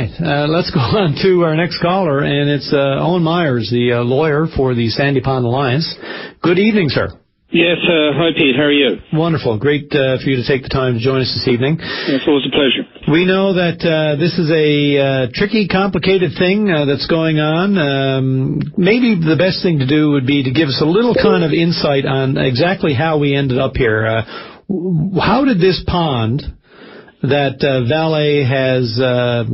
right. Let's go on to our next caller, and it's Owen Myers, the lawyer for the Sandy Pond Alliance. Good evening, sir. Yes, hi Pete, how are you? Wonderful. Great for you to take the time to join us this evening. It's always a pleasure. We know that this is a tricky, complicated thing that's going on. Maybe the best thing to do would be to give us a little kind of insight on exactly how we ended up here. How did this pond that Vale has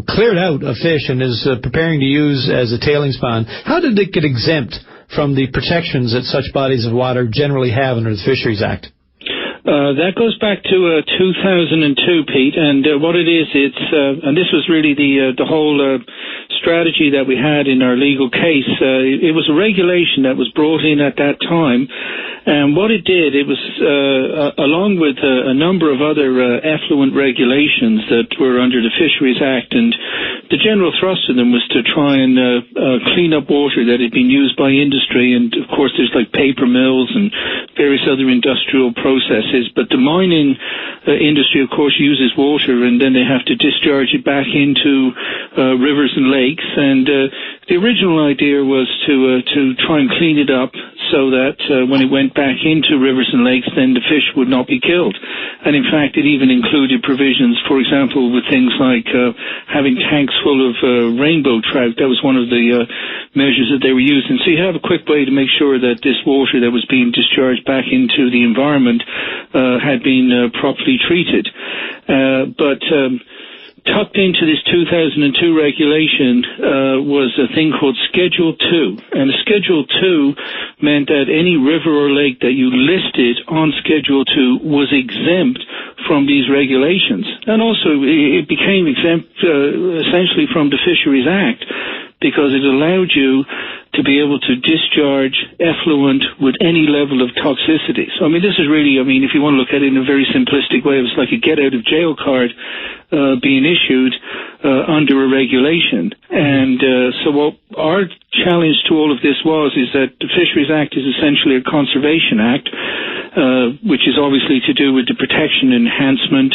cleared out of fish and is preparing to use as a tailings pond, how did it get exempt from the protections that such bodies of water generally have under the Fisheries Act? That goes back to 2002, Pete, and what it is, and this was really the whole strategy that we had in our legal case. It was a regulation that was brought in at that time, and what it did, it was along with a number of other effluent regulations that were under the Fisheries Act, and the general thrust of them was to try and clean up water that had been used by industry, and of course there's like paper mills and various other industrial processes, but the mining industry of course uses water and then they have to discharge it back into rivers and lakes, and the original idea was to try and clean it up so that when it went back into rivers and lakes, then the fish would not be killed. And in fact, it even included provisions, for example, with things like having tanks full of rainbow trout. That was one of the measures that they were using. So you have a quick way to make sure that this water that was being discharged back into the environment had been properly treated. But tucked into this 2002 regulation was a thing called Schedule 2. And Schedule 2 meant that any river or lake that you listed on Schedule 2 was exempt from these regulations. And also it became exempt essentially from the Fisheries Act because it allowed you to be able to discharge effluent with any level of toxicity. So, I mean, this is really, I mean, if you want to look at it in a very simplistic way, it was like a get-out-of-jail card being issued under a regulation. And so what our challenge to all of this is that the Fisheries Act is essentially a conservation act, which is obviously to do with the protection, enhancement,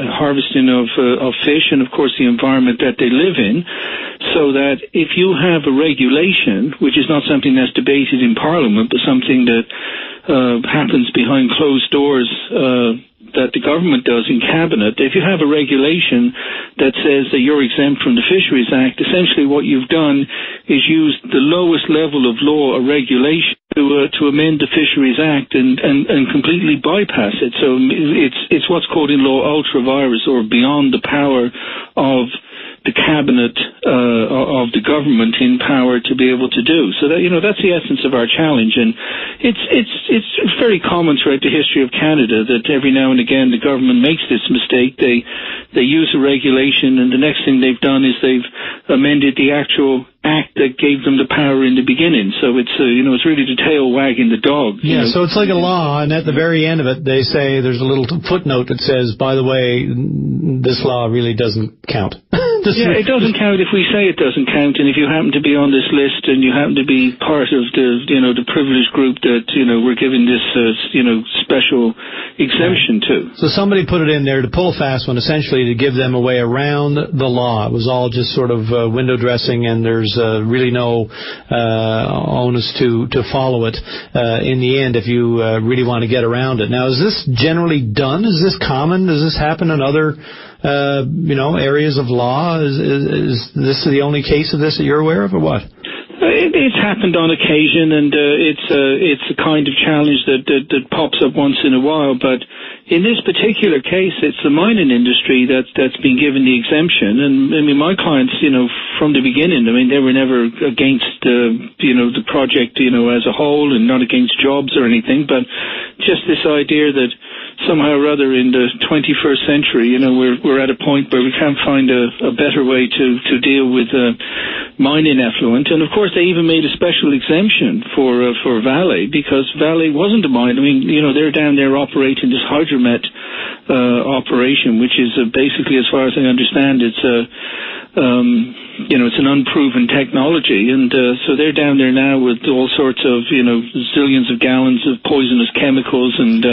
harvesting of fish, and of course the environment that they live in, so that if you have a regulation, which is not something that's debated in Parliament, but something that happens behind closed doors that the government does in Cabinet, if you have a regulation that says that you're exempt from the Fisheries Act, essentially what you've done is used the lowest level of law or regulation to amend the Fisheries Act and completely bypass it. So it's what's called in law ultra vires, or beyond the power of the Cabinet of the government in power to be able to do. So that, that's the essence of our challenge, and it's very common throughout the history of Canada that every now and again the government makes this mistake. They use a regulation, and the next thing they've done is they've amended the actual act that gave them the power in the beginning. So it's it's really the tail wagging the dog. Yeah, so it's like a law, and at the very end of it, they say there's a little footnote that says, by the way, this law really doesn't count. It doesn't count if we say it doesn't count, and if you happen to be on this list and you happen to be part of the privileged group that we're giving this special exemption to. So somebody put it in there to pull a fast one, essentially to give them a way around the law. It was all just sort of window dressing, and there's really no onus to follow it in the end if you really want to get around it. Now, is this generally done? Is this common? Does this happen in other areas of law? Is this the only case of this that you're aware of, or what? It's happened on occasion, and it's a kind of challenge that pops up once in a while. But in this particular case, it's the mining industry that's been given the exemption. And I mean, my clients, from the beginning, I mean, they were never against the project, as a whole, and not against jobs or anything. But just this idea that somehow or other in the 21st century, we're at a point where we can't find a better way to deal with mining effluent. And of course, they even made a special exemption for Vale, because Vale wasn't a mine. I mean, they're down there operating this hydromet operation, which is basically, as far as I understand, it's it's an unproven technology, and so they're down there now with all sorts of zillions of gallons of poisonous chemicals and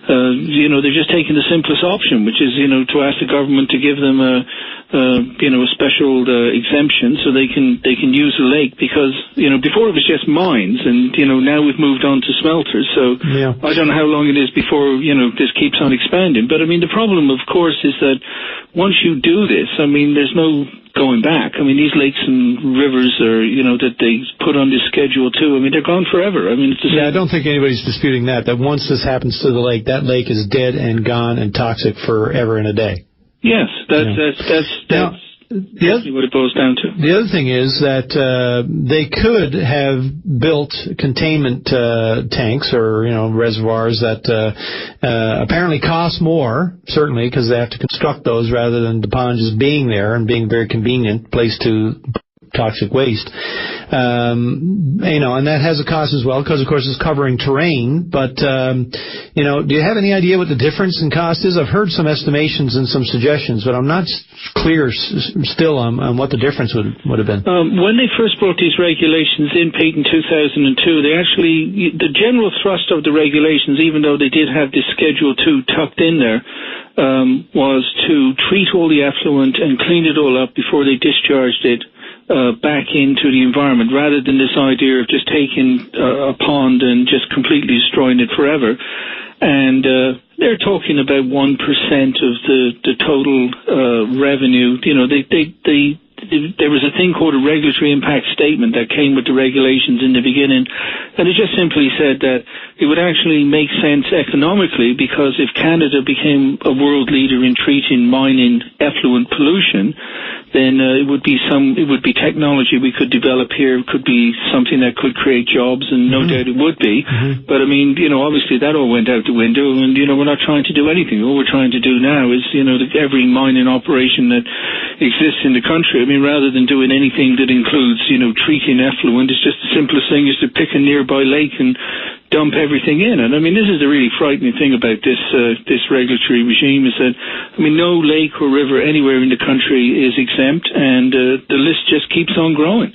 they're just taking the simplest option, which is, to ask the government to give them a special exemption so they can use the lake, because, before it was just mines, and, now we've moved on to smelters. So yeah. I don't know how long it is before, this keeps on expanding. But I mean, the problem, of course, is that once you do this, I mean, there's no going back. I mean, these lakes and rivers are, that they put on this Schedule 2, I mean, they're gone forever. I mean, it's the same. Yeah, I don't think anybody's disputing that once this happens to the lake, that lake is dead and gone and toxic forever and a day. Yes, that's exactly what it boils down to. The other thing is that they could have built containment tanks or reservoirs that apparently cost more, certainly, because they have to construct those rather than the pond just being there and being a very convenient place to toxic waste. And that has a cost as well, because of course it's covering terrain. But do you have any idea what the difference in cost is? I've heard some estimations and some suggestions, but I'm not clear still on what the difference would have been. When they first brought these regulations in, Pete, in 2002, the general thrust of the regulations, even though they did have this Schedule 2 tucked in there, was to treat all the effluent and clean it all up before they discharged it back into the environment, rather than this idea of just taking a pond and just completely destroying it forever. And they're talking about 1% of the total revenue. There was a thing called a regulatory impact statement that came with the regulations in the beginning, and it just simply said that it would actually make sense economically, because if Canada became a world leader in treating mining effluent pollution, then it would be technology we could develop here. It could be something that could create jobs, and no doubt it would be. Mm-hmm. But I mean, obviously that all went out the window, and we're not trying to do anything. All we're trying to do now is, every mining operation that exists in the country, I mean, rather than doing anything that includes, treating effluent, it's just the simplest thing is to pick a nearby lake and dump everything in. And I mean, this is the really frightening thing about this regulatory regime, is that, I mean, no lake or river anywhere in the country is exempt, and the list just keeps on growing.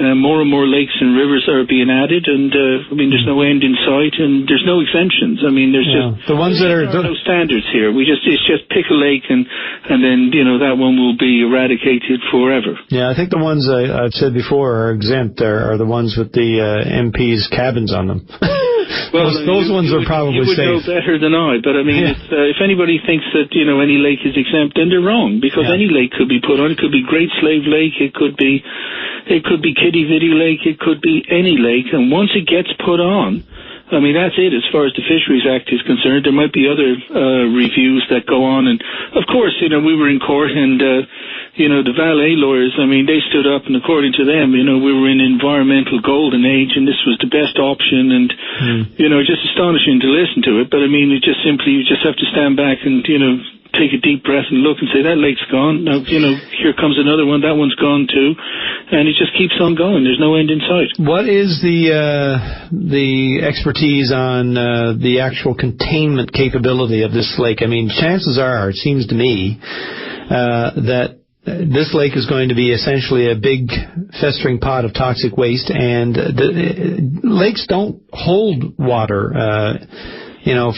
More and more lakes and rivers are being added, and I mean, there's no end in sight, and there's no exemptions. I mean, there's just the ones that are no standards here. It's just pick a lake, and then that one will be eradicated forever. Yeah, I think the ones I've said before are exempt are the ones with the MPs' cabins on them. Well, those ones are probably safe. You would know better than I, but I mean, if anybody thinks that any lake is exempt, then they're wrong, because any lake could be put on. It could be Great Slave Lake, it could be Kitty Vitty Lake, it could be any lake, and once it gets put on, I mean, that's it as far as the Fisheries Act is concerned. There might be other reviews that go on, and of course, we were in court, and the valet lawyers, I mean, they stood up, and according to them, we were in environmental golden age, and this was the best option, and just astonishing to listen to it. But I mean, you just have to stand back and take a deep breath and look and say, that lake's gone. Now, here comes another one. That one's gone too. And it just keeps on going. There's no end in sight. What is the expertise on the actual containment capability of this lake? I mean, chances are, it seems to me, that this lake is going to be essentially a big festering pot of toxic waste, and lakes don't hold water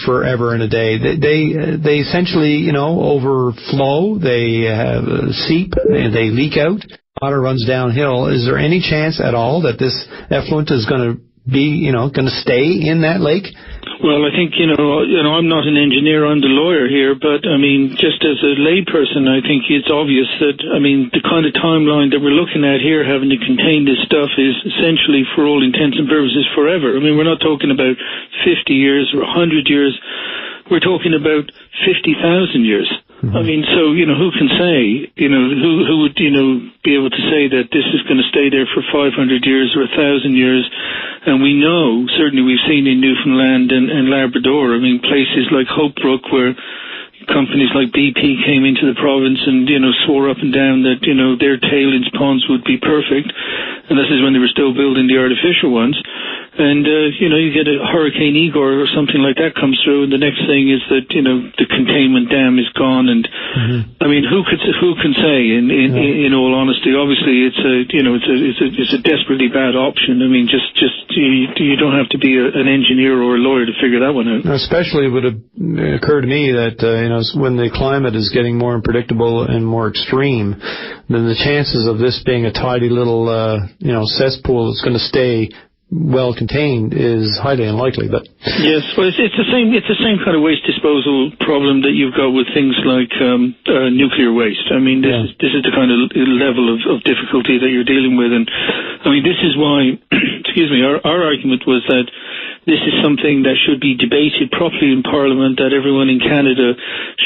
forever and a day. They essentially, overflow, they seep, and they leak out. Water runs downhill. Is there any chance at all that this effluent is going to be, going to stay in that lake? Well, I think, I'm not an engineer, I'm the lawyer here, but, I mean, just as a layperson, I think it's obvious that, I mean, the kind of timeline that we're looking at here, having to contain this stuff, is essentially, for all intents and purposes, forever. I mean, we're not talking about 50 years or 100 years. We're talking about 50,000 years. Mm-hmm. I mean, so, who can say, who would, be able to say that this is going to stay there for 500 years or 1,000 years? And we know, certainly we've seen in Newfoundland and Labrador, I mean, places like Hope Brook where companies like BP came into the province and, swore up and down that, their tailings ponds would be perfect. And this is when they were still building the artificial ones. And, you get a Hurricane Igor or something like that comes through, and the next thing is that, the containment dam is gone. And, I mean, who can say, in all honesty? Obviously, it's a desperately bad option. I mean, you don't have to be an engineer or a lawyer to figure that one out. Especially it would occur to me that, when the climate is getting more unpredictable and more extreme, then the chances of this being a tidy little, cesspool that's going to stay well contained is highly unlikely. But yes, well, it's the same kind of waste disposal problem that you've got with things like nuclear waste. I mean, this is the kind of level of difficulty that you're dealing with, and I mean, this is why excuse me, our argument was that this is something that should be debated properly in Parliament, that everyone in Canada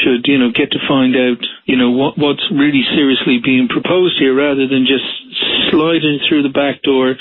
should, get to find out, what's really seriously being proposed here, rather than just sliding through the back door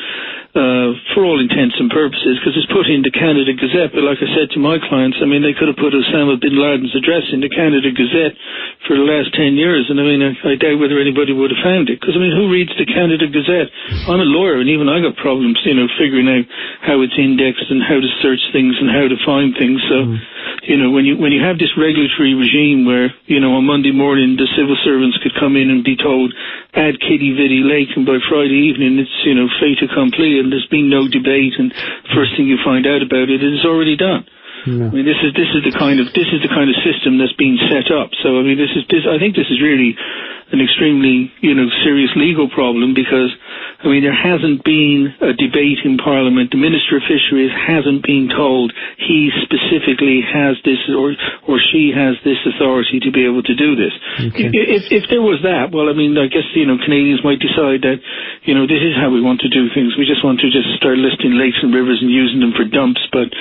for all intents and purposes, because it's put in the Canada Gazette. But like I said to my clients, I mean, they could have put Osama bin Laden's address in the Canada Gazette for the last 10 years, and I mean, I doubt whether anybody would have found it, because I mean, who reads the Canada Gazette? I'm a lawyer, and even I got problems, figuring out how it's indexed and how to search things and how to find things. So, when you have this regulatory regime where, on Monday morning the civil servants could come in and be told, add Kitty Vitty Lake, and by Friday evening it's, fait accompli, and there's been no debate, and first thing you find out about it is already done. I mean, this is the kind of system that's being set up. So I mean, I think this is really an extremely, serious legal problem, because I mean, there hasn't been a debate in Parliament. The Minister of Fisheries hasn't been told he specifically has this or she has this authority to be able to do this. Okay. If there was that, well, I mean, I guess, Canadians might decide that, this is how we want to do things. We just want to just start listing lakes and rivers and using them for dumps. But,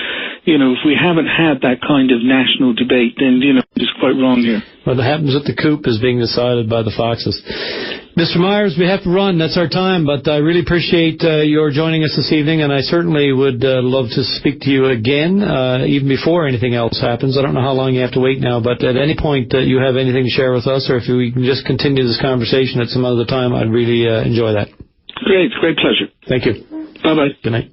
if we haven't had that kind of national debate, then, it's quite wrong here. What happens at the coop is being decided by the foxes. Mr. Myers, we have to run. That's our time, but I really appreciate your joining us this evening, and I certainly would love to speak to you again, even before anything else happens. I don't know how long you have to wait now, but at any point that you have anything to share with us, or if we can just continue this conversation at some other time, I'd really enjoy that. Great pleasure. Thank you. Bye-bye. Good night.